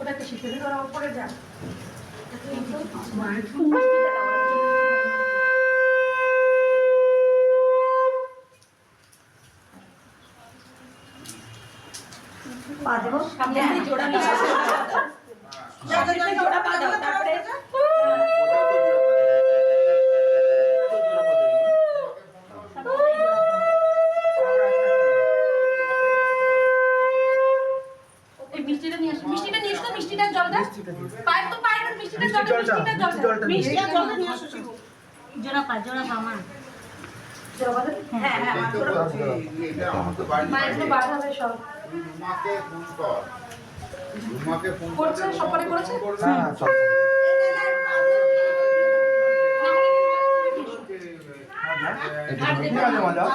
ওটাকে শিখে দিলে ওরা উপরে যান। পা দেবো সামনে জোড়া নিয়ে জোড়া পা দাও তারপরে মিষ্টিটা নিয়ে আসো, মিষ্টিটা নিয়ে এসো, মিষ্টিটা জলটা পায়ের তো পায়ের মিষ্টিটা জলটা মিষ্টিটা জলটা নিয়ে আসো শিবু। জোড়া পা মা জোড়া পা হ্যাঁ হ্যাঁ মা জোড়া পা এটা আমাদের বাড়ি মায়ের তো বার হবে সব। মাকে ফোন কর, মাকে ফোন করছে সকালে করেছে হ্যাঁ সব এটা মজা